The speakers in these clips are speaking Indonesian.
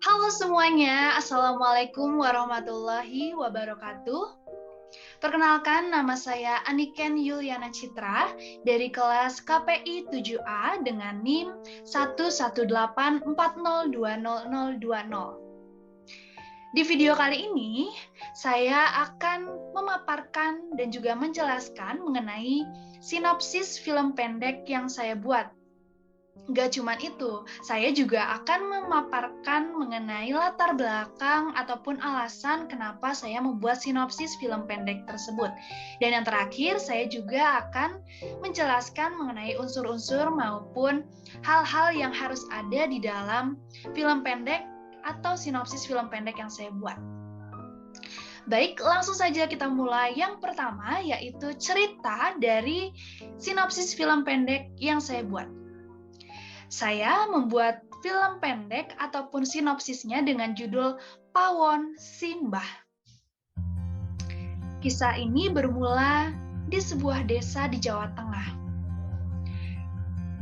Halo semuanya, Assalamualaikum warahmatullahi wabarakatuh. Perkenalkan, nama saya Aniken Yuliana Citra dari kelas KPI 7A dengan NIM 11840202020. Di video kali ini, saya akan memaparkan dan juga menjelaskan mengenai sinopsis film pendek yang saya buat. Gak cuman itu, saya juga akan memaparkan mengenai latar belakang ataupun alasan kenapa saya membuat sinopsis film pendek tersebut. Dan yang terakhir, saya juga akan menjelaskan mengenai unsur-unsur maupun hal-hal yang harus ada di dalam film pendek atau sinopsis film pendek yang saya buat. Baik, langsung saja kita mulai. Yang pertama yaitu cerita dari sinopsis film pendek yang saya buat. Saya membuat film pendek ataupun sinopsisnya dengan judul Pawon Simbah. Kisah ini bermula di sebuah desa di Jawa Tengah.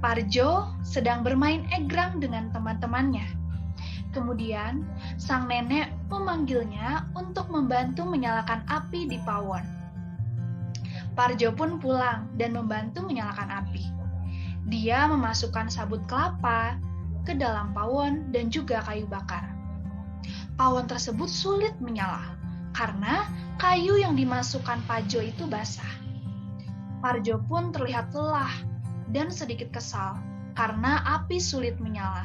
Parjo sedang bermain egrang dengan teman-temannya. Kemudian, sang nenek memanggilnya untuk membantu menyalakan api di pawon. Parjo pun pulang dan membantu menyalakan api. Dia memasukkan sabut kelapa ke dalam pawon dan juga kayu bakar. Pawon tersebut sulit menyala karena kayu yang dimasukkan Parjo itu basah. Parjo pun terlihat lelah dan sedikit kesal karena api sulit menyala.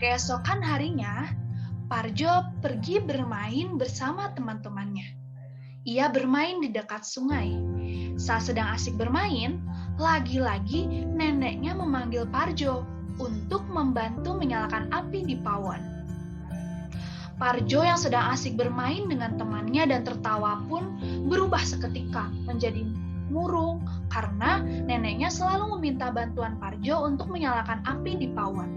Keesokan harinya, Parjo pergi bermain bersama teman-temannya. Ia bermain di dekat sungai. Saat sedang asik bermain, lagi-lagi neneknya memanggil Parjo untuk membantu menyalakan api di pawon. Parjo yang sedang asik bermain dengan temannya dan tertawa pun berubah seketika menjadi murung karena neneknya selalu meminta bantuan Parjo untuk menyalakan api di pawon.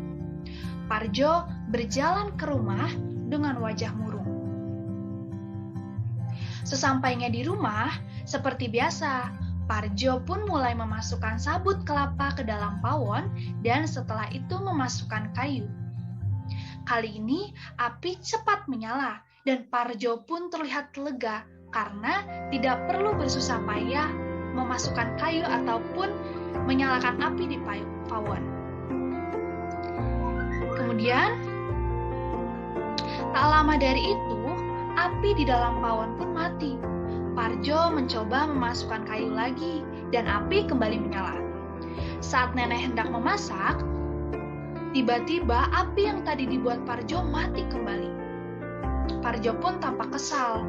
Parjo berjalan ke rumah dengan wajah murung. Sesampainya di rumah, seperti biasa, Parjo pun mulai memasukkan sabut kelapa ke dalam pawon dan setelah itu memasukkan kayu. Kali ini api cepat menyala dan Parjo pun terlihat lega karena tidak perlu bersusah payah memasukkan kayu ataupun menyalakan api di pawon. Kemudian, tak lama dari itu, api di dalam pawon pun mati. Parjo mencoba memasukkan kayu lagi dan api kembali menyala. Saat nenek hendak memasak, tiba-tiba api yang tadi dibuat Parjo mati kembali. Parjo pun tampak kesal.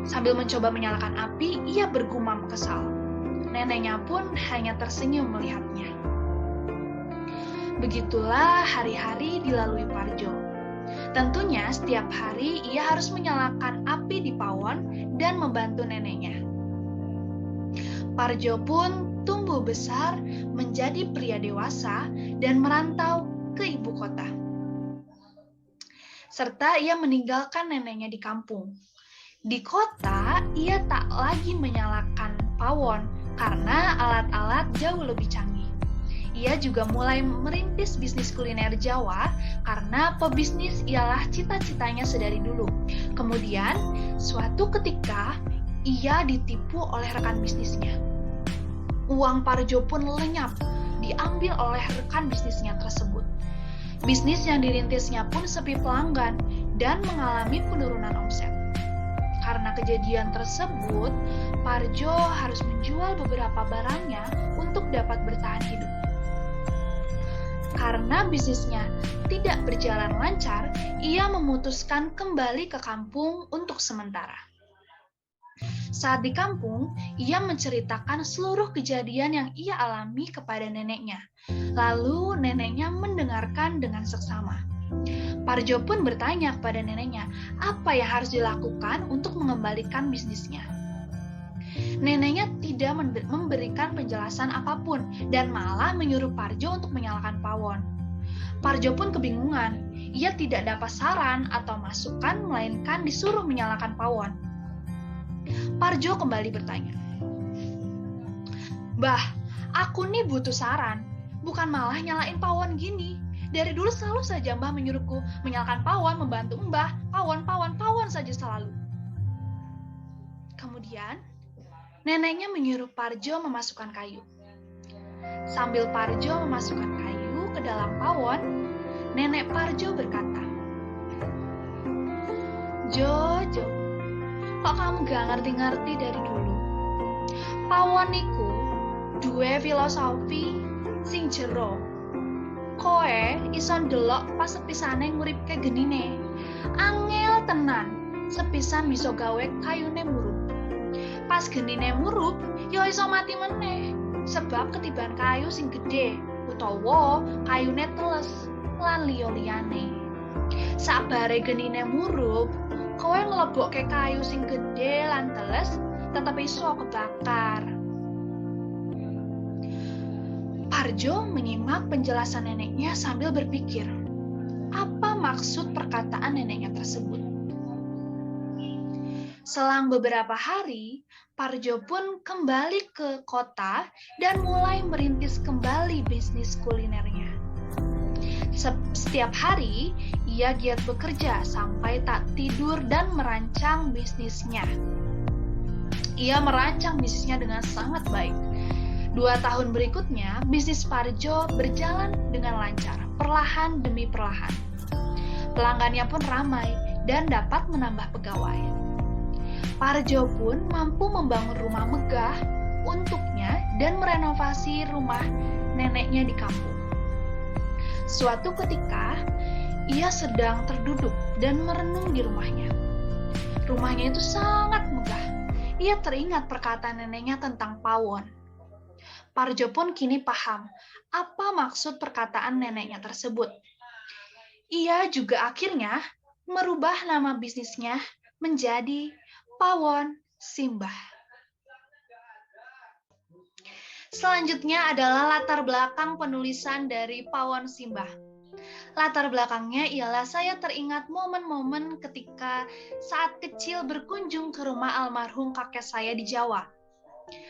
Sambil mencoba menyalakan api, ia bergumam kesal. Neneknya pun hanya tersenyum melihatnya. Begitulah hari-hari dilalui Parjo. Tentunya setiap hari ia harus menyalakan api di pawon dan membantu neneknya. Parjo pun tumbuh besar menjadi pria dewasa dan merantau ke ibu kota. Serta ia meninggalkan neneknya di kampung. Di kota, ia tak lagi menyalakan pawon karena alat-alat jauh lebih canggih. Ia juga mulai merintis bisnis kuliner Jawa karena pebisnis ialah cita-citanya sedari dulu. Kemudian, suatu ketika, ia ditipu oleh rekan bisnisnya. Uang Parjo pun lenyap, diambil oleh rekan bisnisnya tersebut. Bisnis yang dirintisnya pun sepi pelanggan dan mengalami penurunan omset. Karena kejadian tersebut, Parjo harus menjual beberapa barangnya untuk dapat bertahan hidup. Karena bisnisnya tidak berjalan lancar, ia memutuskan kembali ke kampung untuk sementara. Saat di kampung, ia menceritakan seluruh kejadian yang ia alami kepada neneknya. Lalu neneknya mendengarkan dengan seksama. Parjo pun bertanya kepada neneknya, apa yang harus dilakukan untuk mengembalikan bisnisnya. Neneknya tidak memberikan penjelasan apapun dan malah menyuruh Parjo untuk menyalakan pawon. Parjo pun kebingungan. Ia tidak dapat saran atau masukan melainkan disuruh menyalakan pawon. Parjo kembali bertanya, "Mbah, aku nih butuh saran, bukan malah nyalain pawon gini. Dari dulu selalu saja Mbah menyuruhku menyalakan pawon, membantu Mbah, pawon saja selalu. Kemudian, neneknya menyuruh Parjo memasukkan kayu. Sambil Parjo memasukkan kayu ke dalam pawon, nenek Parjo berkata, "Jojo, kok kamu gak ngerti-ngerti dari dulu? Pawon niku duwe filosofi sing jero. Koe iso ndelok pas sepisane nguripke genine. Angel tenan, sepisan bisa gawe kayune murup. Pas genine murup, ya iso mati meneh. Sebab ketiban kayu sing gede, utawa kayune teles lan liya-liyane. Sabare genine murup, kowe nglebokke kayu sing gede lan teles, tetep iso kebakar." Parjo menyimak penjelasan neneknya sambil berpikir, apa maksud perkataan neneknya tersebut. Selang beberapa hari, Parjo pun kembali ke kota dan mulai merintis kembali bisnis kulinernya. Setiap hari, ia giat bekerja sampai tak tidur dan merancang bisnisnya. Ia merancang bisnisnya dengan sangat baik. 2 tahun berikutnya, bisnis Parjo berjalan dengan lancar, perlahan demi perlahan. Pelanggannya pun ramai dan dapat menambah pegawai. Parjo pun mampu membangun rumah megah untuknya dan merenovasi rumah neneknya di kampung. Suatu ketika, ia sedang terduduk dan merenung di rumahnya. Rumahnya itu sangat megah. Ia teringat perkataan neneknya tentang pawon. Parjo pun kini paham apa maksud perkataan neneknya tersebut. Ia juga akhirnya merubah nama bisnisnya menjadi Pawon Simbah. Selanjutnya adalah latar belakang penulisan dari Pawon Simbah. Latar belakangnya ialah saya teringat momen-momen ketika saat kecil berkunjung ke rumah almarhum kakek saya di Jawa.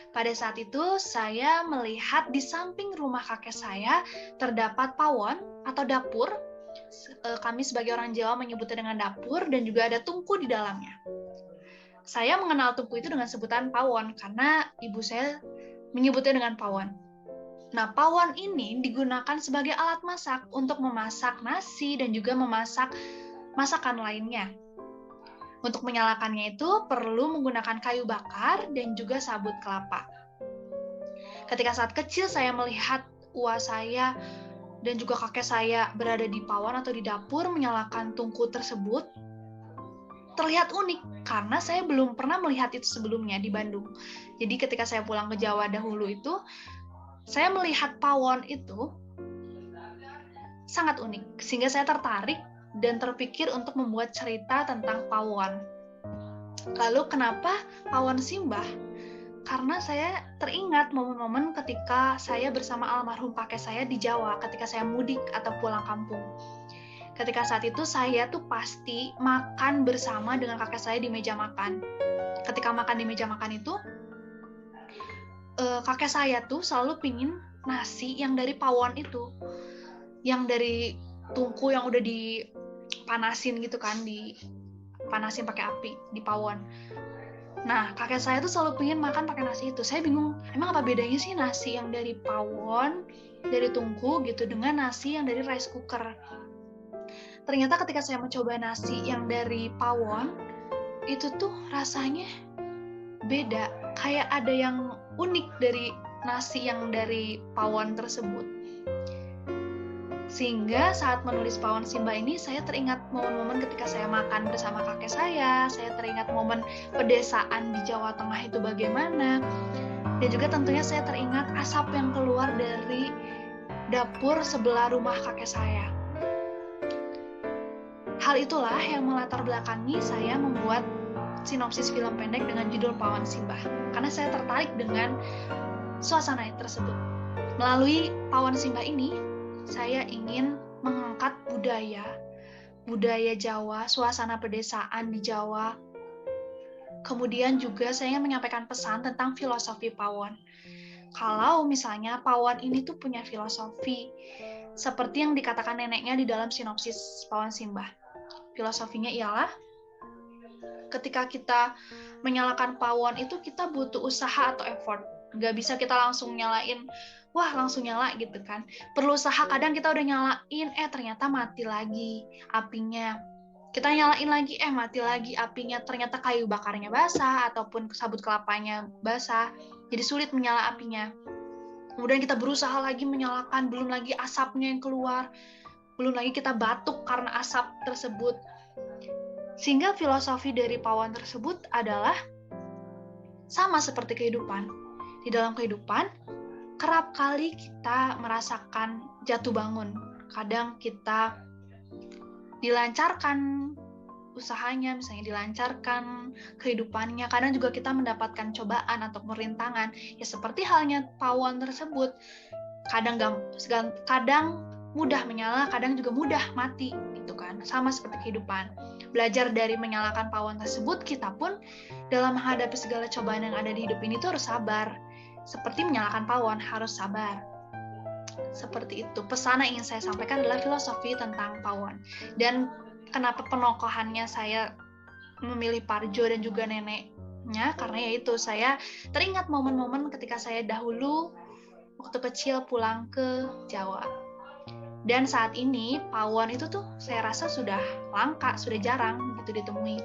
Pada saat itu, saya melihat di samping rumah kakek saya terdapat pawon atau dapur. Kami sebagai orang Jawa menyebutnya dengan dapur dan juga ada tungku di dalamnya. Saya mengenal tungku itu dengan sebutan pawon karena ibu saya menyebutnya dengan pawon. Nah, pawon ini digunakan sebagai alat masak untuk memasak nasi dan juga memasak masakan lainnya. Untuk menyalakannya itu perlu menggunakan kayu bakar dan juga sabut kelapa. Ketika saat kecil saya melihat uwa saya dan juga kakek saya berada di pawon atau di dapur menyalakan tungku tersebut, terlihat unik karena saya belum pernah melihat itu sebelumnya di Bandung. Jadi ketika saya pulang ke Jawa dahulu itu, saya melihat pawon itu sangat unik, sehingga saya tertarik dan terpikir untuk membuat cerita tentang pawon. Lalu kenapa Pawon Simbah? Karena saya teringat momen-momen ketika saya bersama almarhum kakek saya di Jawa, ketika saya mudik atau pulang kampung. Ketika saat itu saya tuh pasti makan bersama dengan kakek saya di meja makan. Ketika makan di meja makan itu, kakek saya tuh selalu pingin nasi yang dari pawon itu, yang dari tungku yang udah dipanasin gitu kan, dipanasin pakai api di pawon. Nah, kakek saya tuh selalu pengen makan pakai nasi itu. Saya bingung, emang apa bedanya sih nasi yang dari pawon, dari tungku gitu, dengan nasi yang dari rice cooker. Ternyata ketika saya mencoba nasi yang dari pawon, itu tuh rasanya beda. Kayak ada yang unik dari nasi yang dari pawon tersebut. Sehingga saat menulis Pawon Simbah ini, saya teringat momen-momen ketika saya makan bersama kakek saya teringat momen pedesaan di Jawa Tengah itu bagaimana, dan juga tentunya saya teringat asap yang keluar dari dapur sebelah rumah kakek saya. Hal itulah yang melatar belakangi saya membuat sinopsis film pendek dengan judul Pawon Simbah, karena saya tertarik dengan suasana tersebut. Melalui Pawon Simbah ini, saya ingin mengangkat budaya Jawa, suasana pedesaan di Jawa. Kemudian juga saya ingin menyampaikan pesan tentang filosofi pawon. Kalau misalnya pawon ini tuh punya filosofi, seperti yang dikatakan neneknya di dalam sinopsis Pawan Simbah. Filosofinya ialah ketika kita menyalakan pawon itu kita butuh usaha atau effort. Nggak bisa kita langsung nyalain, wah langsung nyala gitu kan. Perlu usaha, kadang kita udah nyalain, ternyata mati lagi apinya. Kita nyalain lagi, mati lagi apinya. Ternyata kayu bakarnya basah ataupun sabut kelapanya basah. Jadi sulit menyala apinya. Kemudian kita berusaha lagi menyalakan, belum lagi asapnya yang keluar. Belum lagi kita batuk karena asap tersebut. Sehingga filosofi dari pawon tersebut adalah sama seperti kehidupan. Di dalam kehidupan, kerap kali kita merasakan jatuh bangun. Kadang kita dilancarkan usahanya, misalnya dilancarkan kehidupannya. Kadang juga kita mendapatkan cobaan atau rintangan. Ya seperti halnya pawon tersebut. Kadang mudah menyala, kadang juga mudah mati, gitu kan. Sama seperti kehidupan. Belajar dari menyalakan pawon tersebut, kita pun dalam menghadapi segala cobaan yang ada di hidup ini tuh harus sabar. Seperti menyalakan pawon, harus sabar. Seperti itu. Pesan yang ingin saya sampaikan adalah filosofi tentang pawon. Dan kenapa penokohannya saya memilih Parjo dan juga neneknya, karena yaitu saya teringat momen-momen ketika saya dahulu waktu kecil pulang ke Jawa. Dan saat ini pawon itu tuh saya rasa sudah langka, sudah jarang gitu ditemui.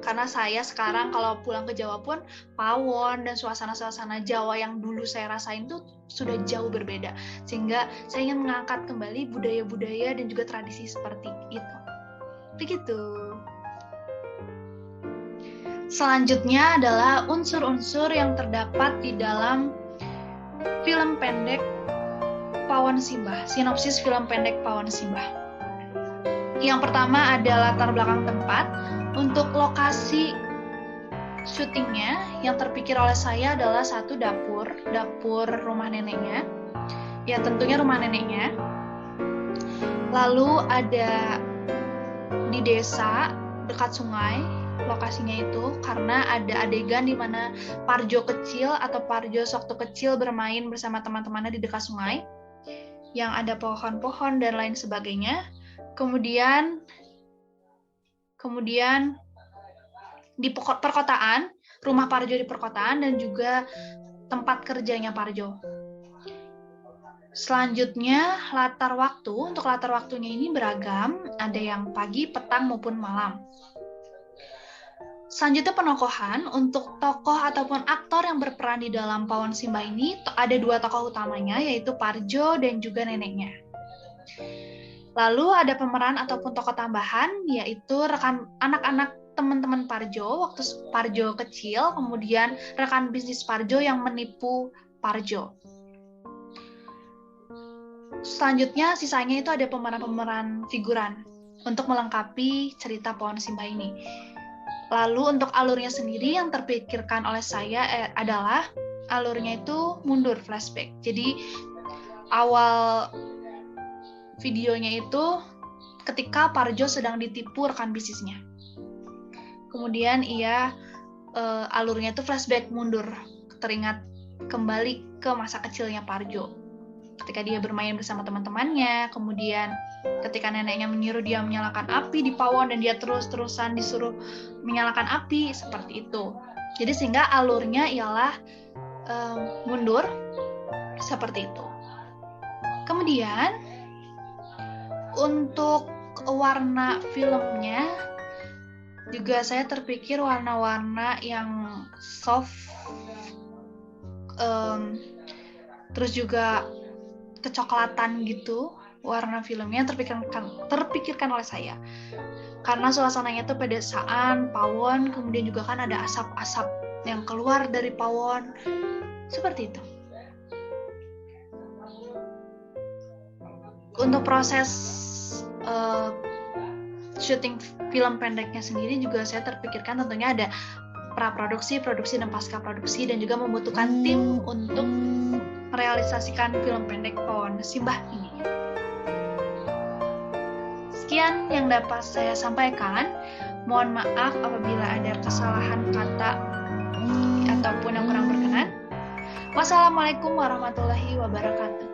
Karena saya sekarang kalau pulang ke Jawa pun pawon dan suasana-suasana Jawa yang dulu saya rasain tuh sudah jauh berbeda. Sehingga saya ingin mengangkat kembali budaya-budaya dan juga tradisi seperti itu. Begitu. Selanjutnya adalah unsur-unsur yang terdapat di dalam film pendek Pawan Simbah, sinopsis film pendek Pawan Simbah. Yang pertama ada latar belakang tempat. Untuk lokasi syutingnya yang terpikir oleh saya adalah satu dapur rumah neneknya. Ya tentunya rumah neneknya. Lalu ada di desa dekat sungai lokasinya itu, karena ada adegan di mana Parjo kecil atau Parjo sewaktu kecil bermain bersama teman-temannya di dekat sungai yang ada pohon-pohon dan lain sebagainya. Kemudian di perkotaan, rumah Parjo di perkotaan dan juga tempat kerjanya Parjo. Selanjutnya untuk latar waktunya ini beragam, ada yang pagi, petang maupun malam. Selanjutnya penokohan, untuk tokoh ataupun aktor yang berperan di dalam Pawan Simbah ini ada dua tokoh utamanya, yaitu Parjo dan juga neneknya. Lalu ada pemeran ataupun tokoh tambahan, yaitu rekan anak-anak teman-teman Parjo waktu Parjo kecil, kemudian rekan bisnis Parjo yang menipu Parjo. Selanjutnya sisanya itu ada pemeran-pemeran figuran untuk melengkapi cerita Pawan Simbah ini. Lalu untuk alurnya sendiri yang terpikirkan oleh saya adalah alurnya itu mundur flashback. Jadi awal videonya itu ketika Parjo sedang ditipu rekan bisnisnya. Kemudian alurnya itu flashback mundur, teringat kembali ke masa kecilnya Parjo. Ketika dia bermain bersama teman-temannya, kemudian ketika neneknya menyuruh dia menyalakan api di pawon dan dia terus-terusan disuruh menyalakan api, seperti itu. Jadi sehingga alurnya ialah mundur seperti itu. Kemudian untuk warna filmnya juga saya terpikir warna-warna yang soft, terus juga kecoklatan gitu warna filmnya terpikirkan oleh saya, karena suasananya tuh pedesaan pawon, kemudian juga kan ada asap-asap yang keluar dari pawon, seperti itu. Untuk proses syuting film pendeknya sendiri juga saya terpikirkan tentunya ada praproduksi, produksi, dan pasca produksi, dan juga membutuhkan tim untuk merealisasikan film pendek Pawan Simbah ini. Sekian yang dapat saya sampaikan. Mohon maaf apabila ada kesalahan kata ataupun yang kurang berkenan. Wassalamualaikum warahmatullahi wabarakatuh.